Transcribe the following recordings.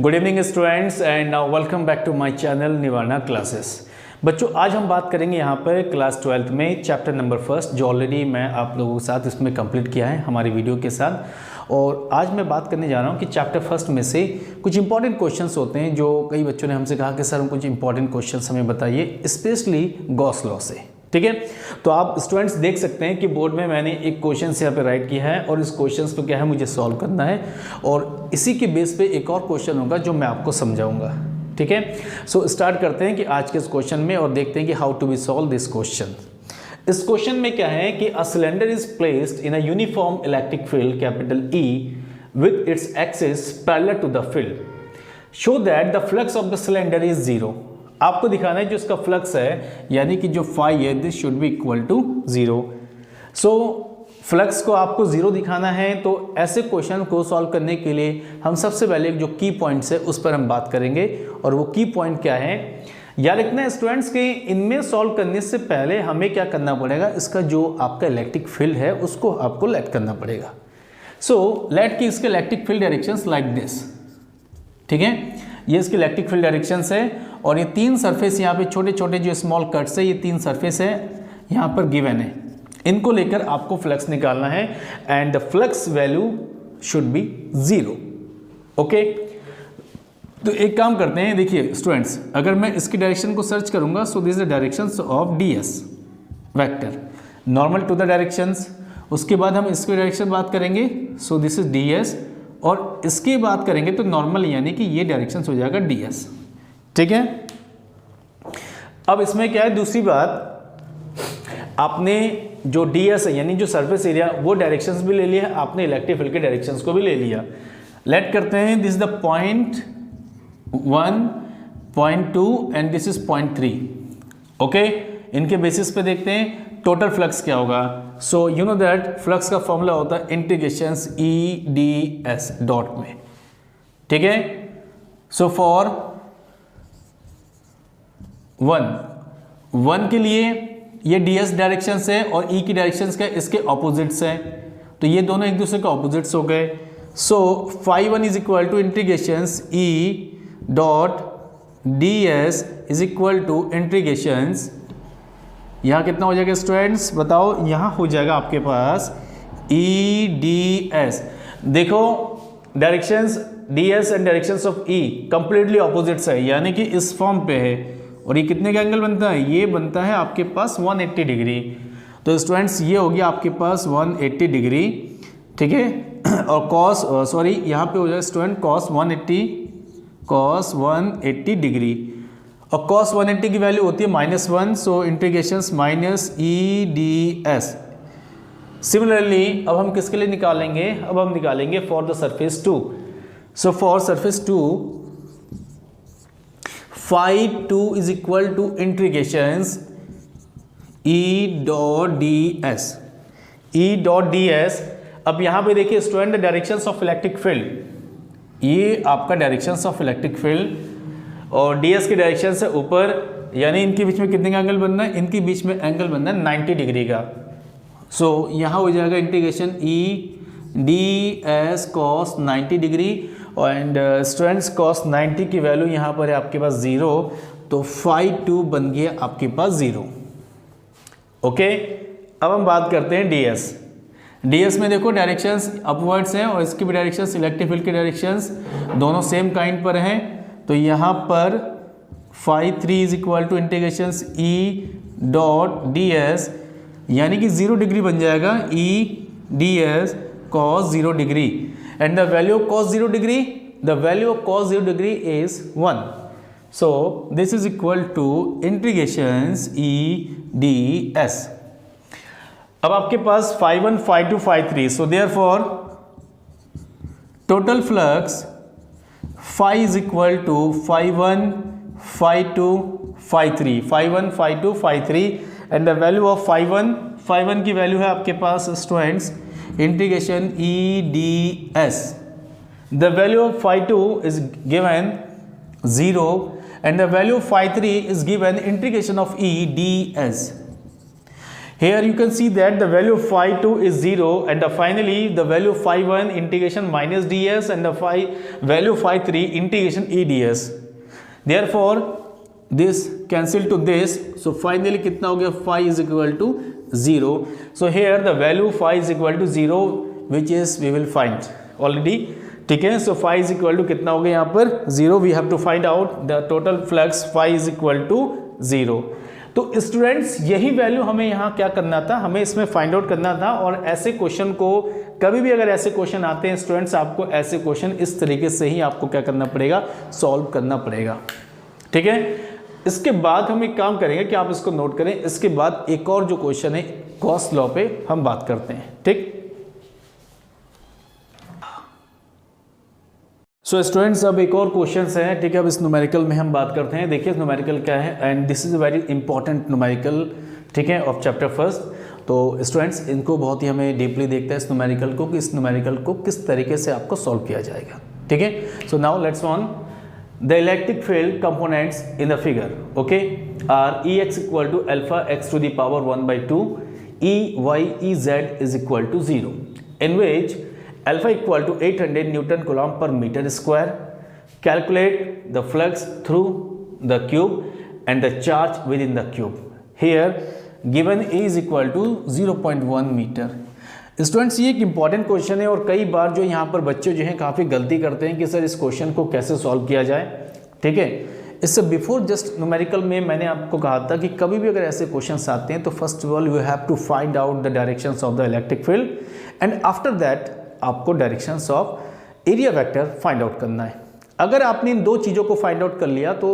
Good evening students and now welcome back to my channel Nivana classes. बच्चों आज हम बात करेंगे यहाँ पर क्लास 12th में चैप्टर नंबर फर्स्ट, जो ऑलरेडी मैं आप लोगों के साथ इसमें कंप्लीट किया है हमारी वीडियो के साथ। और आज मैं बात करने जा रहा हूँ कि चैप्टर फर्स्ट में से कुछ इंपॉर्टेंट क्वेश्चंस होते हैं जो कई बच्चों ने हमसे कहा कि सर हम कुछ इंपॉर्टेंट क्वेश्चंस हमें बताइए, स्पेशली गॉस लॉ से। ठीक है, तो आप स्टूडेंट्स देख सकते हैं कि बोर्ड में मैंने एक क्वेश्चन यहाँ पे राइट किया है और इस क्वेश्चन को क्या है मुझे सॉल्व करना है और इसी के बेस पे एक और क्वेश्चन होगा जो मैं आपको समझाऊंगा। ठीक है, सो स्टार्ट करते हैं कि आज के इस क्वेश्चन में और देखते हैं कि how to be solve this question. इस क्वेश्चन में क्या है कि a cylinder is placed in a uniform electric field capital E with its axis parallel to the field. Show that the flux of the cylinder is zero. आपको दिखाना है जो इसका फ्लक्स है यानी कि जो फाई है this should be equal to zero. So flux को आपको जीरो दिखाना है, तो ऐसे क्वेश्चन को सॉल्व करने के लिए हम सबसे पहले जो की पॉइंट्स है उस पर हम बात करेंगे। और वो की पॉइंट क्या है, याद रखना है स्टूडेंट्स के इनमें सॉल्व करने से पहले हमें क्या करना पड़ेगा, इसका जो आपका इलेक्ट्रिक फील्ड है उसको आपको लेट करना पड़ेगा। सो लेट की इसके electric field directions like this. ठीक है, ये इसके इलेक्ट्रिक फील्ड डायरेक्शंस है और ये तीन सरफेस यहाँ पे छोटे छोटे जो स्मॉल कट्स है, ये तीन सरफेस है यहाँ पर गिवन है। इनको लेकर आपको फ्लक्स निकालना है and the flux value should be zero. Okay, तो एक काम करते हैं, देखिए स्टूडेंट्स, अगर मैं इसकी डायरेक्शन को सर्च करूंगा so this is the directions of ds vector normal to the directions. उसके बाद हम इसकी डायरेक्शन बात करेंगे, सो दिस इज ds और इसकी बात करेंगे तो नॉर्मल यानी कि ये डायरेक्शंस हो जाएगा ds। ठीक है, अब इसमें क्या है, दूसरी बात, आपने जो ds है यानी जो सरफेस एरिया वो डायरेक्शंस भी ले लिया, आपने इलेक्ट्रिक फील्ड के डायरेक्शंस को भी ले लिया। लेट करते हैं this is the point 1, point 2 and this is point 3। Okay, इनके बेसिस पे देखते हैं टोटल फ्लक्स क्या होगा। So you know that flux का फॉर्मूला होता है इंटीग्रेशंस EDS डॉट में। ठीक है, सो फॉर 1 के लिए ये ds डायरेक्शंस है और E की डायरेक्शंस क्या, इसके ऑपोजिट्स हैं, तो ये दोनों एक दूसरे के ऑपोजिट्स हो गए। So φ1 is equal to integrations E dot ds is equal to integrations, यहाँ कितना हो जाएगा स्टूडेंट्स बताओ, यहाँ हो जाएगा आपके पास EDS। देखो directions ds and directions of E completely opposites है, यानी कि इस फॉर्म पे है और ये कितने का एंगल बनता है, ये बनता है आपके पास 180 डिग्री। तो स्टूडेंट्स ये हो गया आपके पास 180 डिग्री। ठीक है, और कॉस सॉरी यहाँ पे हो जाए स्टूडेंट कॉस 180 डिग्री और कॉस 180 की वैल्यू होती है -1, सो इंटीग्रेशंस -EDS। सिमिलरली अब हम किसके लिए निकालेंगे, अब हम निकालेंगे for the surface 2। So for surface 2 φ2 is equal to integrations E dot ds। अब यहाँ पे देखिए student directions of electric field, ये आपका डायरेक्शंस ऑफ इलेक्ट्रिक फील्ड और ds की डायरेक्शन से ऊपर, यानी इनके बीच में कितने का एंगल बनना है, इनके बीच में एंगल बनना है 90 डिग्री का। सो यहाँ हो जाएगा integration EDS cos 90 degree and students cos 90 की वैल्यू यहाँ पर है आपके पास 0, तो φ2 बन गया आपके पास 0। ओके, अब हम बात करते हैं ds में देखो डायरेक्शंस अपवर्ड्स हैं और इसकी भी डायरेक्शंस इलेक्ट्रिक फील्ड की डायरेक्शंस दोनों सेम काइंड पर हैं, तो यहाँ पर φ3 is equal to integrations E dot ds यानी कि 0 डिग्री बन जाएगा EDS cos 0 degree and the value of cos 0 degree, the value of cos 0 degree is 1, so this is equal to integrations EDS। अब आपके पास φ1 φ2 φ3, so therefore total flux phi is equal to φ1 φ2 φ3, φ1 φ2 φ3 and the value of φ1 की value है आपके पास students integration EDS, the value of φ2 is given 0 and the value of φ3 is given integration of EDS। Here you can see that the value of phi 2 is 0 and finally the value of phi 1 integration minus ds and the value of phi 3 integration e ds. Therefore this cancel to this, so finally कितना हो गया, phi is equal to 0. So here the value of phi is equal to 0 which is we will find already. ठीक है, so phi is equal to कितना हो गया यहाँ पर 0. We have to find out the total flux phi is equal to 0. तो students यही value हमें यहाँ क्या करना था, हमें इसमें फाइंड आउट करना था। और ऐसे क्वेश्चन को कभी भी अगर ऐसे क्वेश्चन आते हैं स्टूडेंट्स, आपको ऐसे क्वेश्चन इस तरीके से ही आपको क्या करना पड़ेगा, सॉल्व करना पड़ेगा। ठीक है, इसके बाद हम एक काम करेंगे कि आप इसको नोट करें, इसके बाद एक और जो क्वेश्चन है गॉस लॉ पे हम बात करते हैं। ठीक, सो स्टूडेंट्स अब एक और क्वेश्चन है। ठीक है, अब इस न्यूमेरिकल में हम बात करते हैं। देखिए न्यूमेरिकल क्या है and this is a very important numerical, ठीक है, ऑफ चैप्टर फर्स्ट। तो स्टूडेंट्स इनको बहुत ही हमें डीपली देखते हैं इस न्यूमेरिकल को, कि इस न्यूमेरिकल को किस तरीके से आपको सॉल्व किया जाएगा। ठीक है, so now let's on the electric field components in the figure, okay, are E x equal to alpha x to the power 1/2 E y E z is equal to 0 in which alpha equal to 800 Newton Coulomb per meter square. Calculate the flux through the cube and the charge within the cube. Here given A is equal to 0.1 मीटर। Students ये एक important question है और कई बार जो यहाँ पर बच्चे जो हैं काफ़ी गलती करते हैं कि सर इस क्वेश्चन को कैसे सॉल्व किया जाए। ठीक है, इससे बिफोर जस्ट न्यूमेरिकल में मैंने आपको कहा था कि कभी भी अगर ऐसे क्वेश्चंस आते हैं तो first of all you have to find out the directions of the electric field and after that आपको directions of area vector find out करना है। अगर आपने इन दो चीज़ों को फाइंड आउट कर लिया तो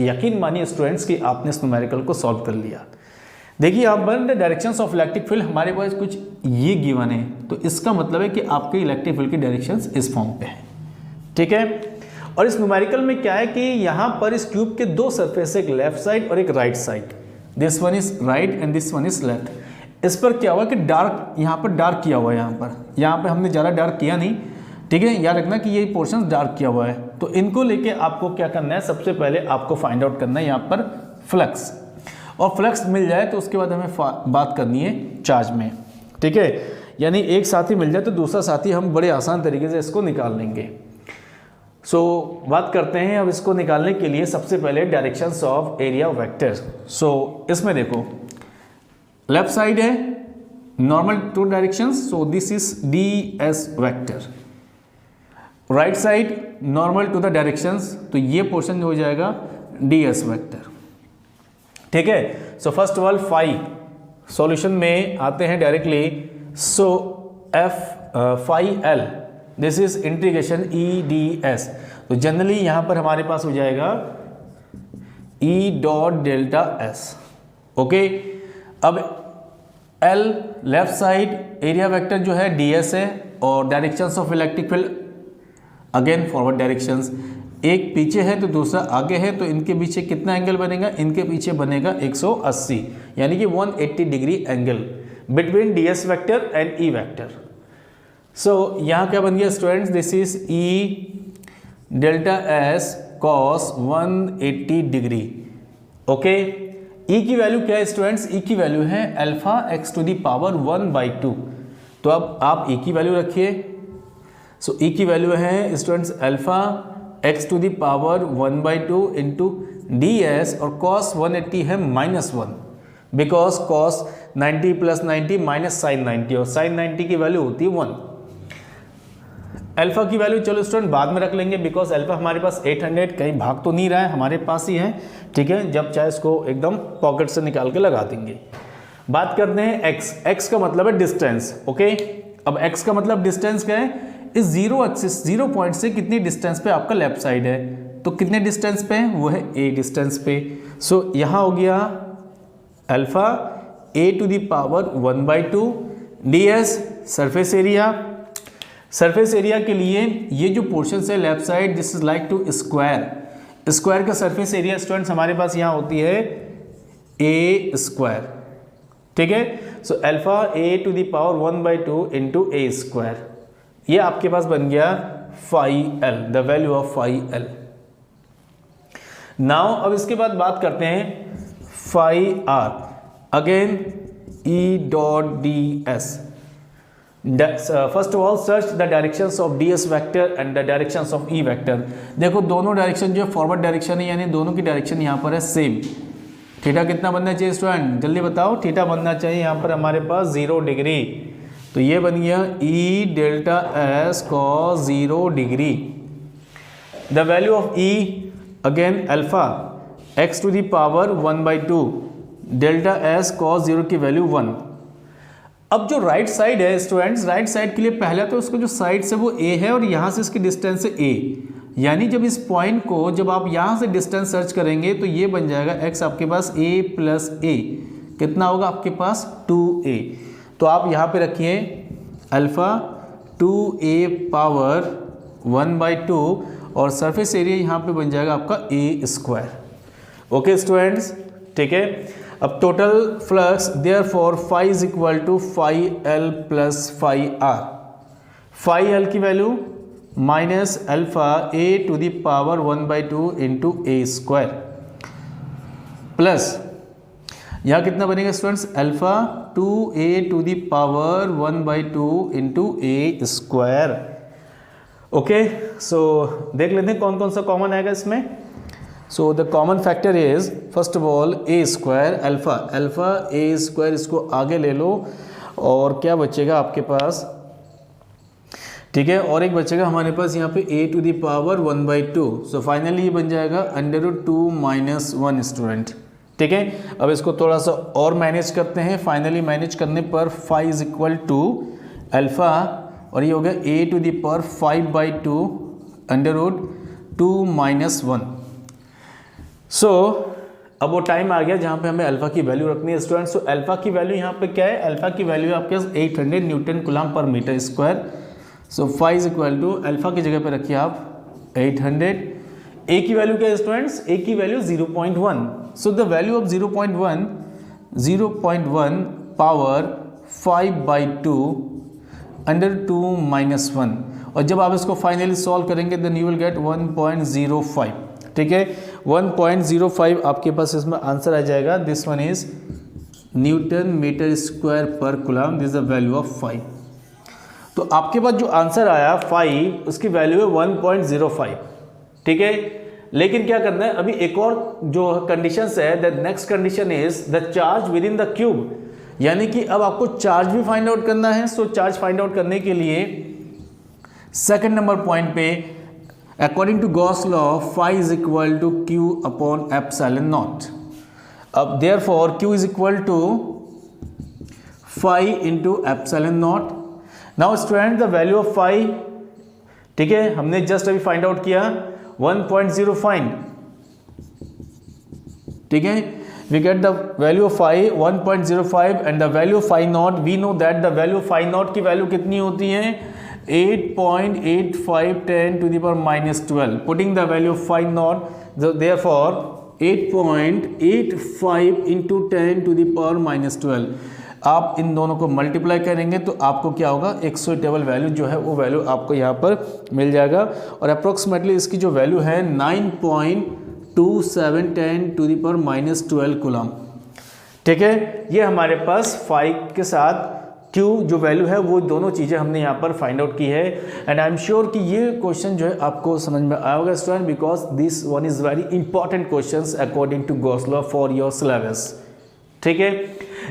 यकीन मानिए स्टूडेंट्स कि आपने इस न्यूमेरिकल को सॉल्व कर लिया। देखिए आप the directions of electric field हमारे पास कुछ ये गिवन है, तो इसका मतलब है कि आपके इलेक्ट्रिक फील्ड की डायरेक्शंस इस फॉर्म पे है। ठीक है, और इस न्यूमेरिकल में क्या है कि यहाँ पर इस क्यूब के दो सरफेस, एक लेफ्ट साइड और एक right side, this one is right and this one is left. इस पर क्या हुआ कि डार्क, यहाँ पर डार्क किया हुआ है, यहाँ पे हमने ज़्यादा डार्क किया नहीं। ठीक है, याद रखना कि ये पोर्शन डार्क किया हुआ है। तो इनको लेके आपको क्या करना है, सबसे पहले आपको फाइंड आउट करना है यहाँ पर फ्लक्स, और फ्लक्स मिल जाए तो उसके बाद हमें बात करनी है चार्ज में। ठीक है, यानी एक साथी मिल जाए तो दूसरा साथी हम बड़े आसान तरीके से इसको निकाल लेंगे। सो बात करते हैं अब इसको निकालने के लिए सबसे पहले directions of area vector. So इसमें देखो लेफ्ट साइड है normal to directions, so this is D S vector. Right side normal to the directions, तो ये पोर्शन हो जाएगा डी एस वेक्टर। ठीक है, so first of all phi solution में आते हैं directly. So F phi L this is integration E D S, तो जनरली यहां पर हमारे पास हो जाएगा E dot delta S. Okay, अब L left side area vector जो है ds है और directions of electric field again forward directions, एक पीछे है तो दूसरा आगे है, तो इनके पीछे कितना एंगल बनेगा, इनके पीछे बनेगा 180, यानी कि 180 degree angle between ds vector and e vector. So यहाँ क्या बन गया students, this is e delta s cos 180 degree. Okay, E की वैल्यू क्या है स्टूडेंट्स, E की वैल्यू है alpha x to the power 1/2। तो अब आप E की वैल्यू रखिए। सो E की वैल्यू है students alpha x to the power 1/2 into d s, और cos 180 है -1, बिकॉज cos 90 + 90 माइनस साइन 90, और साइन 90 की वैल्यू होती है 1। अल्फा की वैल्यू चलो स्टूडेंट बाद में रख लेंगे, बिकॉज अल्फा हमारे पास 800 कहीं भाग तो नहीं रहा है, हमारे पास ही है। ठीक है, जब चाहे इसको एकदम पॉकेट से निकाल के लगा देंगे। बात करते हैं एक्स। एक्स का मतलब है डिस्टेंस। ओके, अब एक्स का मतलब डिस्टेंस क्या है, इस जीरो एक्सिस, जीरो पॉइंट से कितनी डिस्टेंस पे आपका लेफ्ट साइड है, तो कितने डिस्टेंस पे है, वो है ए डिस्टेंस पे। सो यहाँ हो गया alpha a to the power 1/2 D S surface area. Surface area के लिए ये जो पोर्शन है left side, this is like to square. Square का सरफेस एरिया स्टूडेंट्स हमारे पास यहाँ होती है ए स्क्वायर। ठीक है, so alpha a to the power 1/2 into a square, ये आपके पास बन गया phi L, the value of phi L. Now अब इसके बाद बात करते हैं phi R. Again E dot ds. First of all search the directions of ds vector and the directions of E vector. देखो दोनों डायरेक्शन जो फॉरवर्ड डायरेक्शन है, यानी दोनों की डायरेक्शन यहाँ पर है सेम। थीटा कितना बनना चाहिए स्टूडेंट, जल्दी बताओ। थीटा बनना चाहिए यहाँ पर हमारे पास 0 डिग्री, तो ये बन गया E delta S cos 0 degree. The value of E again alpha x to the power 1/2 delta S cos 0 की वैल्यू 1। अब जो राइट साइड है स्टूडेंट्स, राइट साइड के लिए पहला तो उसको जो साइड से वो a है और यहाँ से इसकी डिस्टेंस है a, यानी जब इस पॉइंट को जब आप यहाँ से डिस्टेंस सर्च करेंगे तो ये बन जाएगा x आपके पास a प्लस a, कितना होगा आपके पास 2a। तो आप यहाँ पे रखिए अल्फा 2a पावर 1/2 और सरफेस एरिया यहाँ पे बन जाएगा आपका a स्क्वायर। ओके स्टूडेंट्स, ठीक है। अब total flux therefore phi is equal to phi L plus phi R. Phi L की value minus alpha a to the power 1/2 into a square plus यहाँ कितना बनेगा students, alpha 2a to the power 1/2 into a square. Okay, so देख लेते हैं कौन कौन सा कॉमन आएगा इसमें। So the common factor is first of all a square alpha a square, इसको आगे ले लो और क्या बचेगा आपके पास, ठीक है। और एक बचेगा हमारे पास यहाँ पे a to the power 1/2, so finally ये बन जाएगा √2 - 1 स्टूडेंट, ठीक है। अब इसको थोड़ा सा और मैनेज करते हैं। फाइनली मैनेज करने पर phi is equal to alpha और ये हो गया a टू द पावर 5/2 √2 - 1। सो अब वो टाइम आ गया जहाँ पे हमें अल्फा की वैल्यू रखनी है स्टूडेंट्स। सो अल्फा की वैल्यू यहाँ पे क्या है, अल्फा की वैल्यू आपके पास 800 newton coulomb per metre square. So phi is equal to alpha की जगह पे रखिए आप 800। ए की वैल्यू क्या है स्टूडेंट्स, ए की value 0.1। So the value of 0.1 power 5/2 √2 - 1। और जब आप इसको फाइनली सॉल्व करेंगे देन यू विल गेट 1.05, ठीक है। 1.05 आपके पास इसमें आंसर आ जाएगा। This one is newton metre square per coulomb, this the value of phi. तो आपके पास जो आंसर आया फाई, उसकी वैल्यू है 1.05, ठीक है। लेकिन क्या करना है, अभी एक और जो कंडीशंस है, the next condition is the charge with in the cube, यानी कि अब आपको चार्ज भी फाइंड आउट करना है। सो चार्ज फाइंड आउट करने के लिए सेकंड नंबर पॉइंट पे according to Gauss law phi is equal to q upon epsilon naught. अब therefore q is equal to phi into epsilon naught. Now student the value of phi, ठीक है, हमने just अभी find out किया 1.0 find, ठीक है। We get the value of phi 1.05 and the value of phi not, we know that the value of phi not की value कितनी होती है 8.8510 to the power -12. Putting the value of phi naught, therefore 8.85 into 10 to the power -12। आप इन दोनों को multiply करेंगे तो आपको क्या होगा, एक्सोटेबल वैल्यू जो है वो वैल्यू आपको यहाँ पर मिल जाएगा। और अप्रोक्सीमेटली इसकी जो वैल्यू है 9.2710 to the power -12 कूलम, ठीक है। ये हमारे पास फाई के साथ Q जो वैल्यू है वो दोनों चीज़ें हमने यहाँ पर फाइंड आउट की है। एंड आई एम श्योर कि ये क्वेश्चन जो है आपको समझ में आया होगा student, because this one is very important questions according to Gauss law for your syllabus, ठीक है।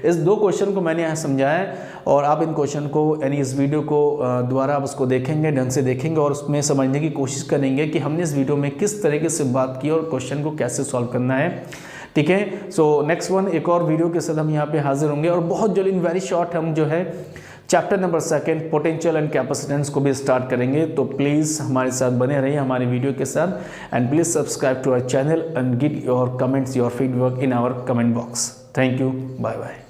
इस दो क्वेश्चन को मैंने यहाँ समझाया है और आप इन क्वेश्चन को यानी इस वीडियो को दोबारा आप उसको देखेंगे, ढंग से देखेंगे और उसमें समझने की कोशिश करेंगे कि हमने इस वीडियो में किस तरीके से बात की और क्वेश्चन को कैसे सॉल्व करना है, ठीक है। सो नेक्स्ट वन एक और वीडियो के साथ हम यहाँ पे हाजिर होंगे और बहुत जल्द इन वेरी शॉर्ट हम जो है chapter number 2 potential and capacitance को भी स्टार्ट करेंगे। तो प्लीज़ हमारे साथ बने रहिए हमारे वीडियो के साथ and please subscribe to our channel and give your comments, your feedback in our comment box. Thank you, bye bye.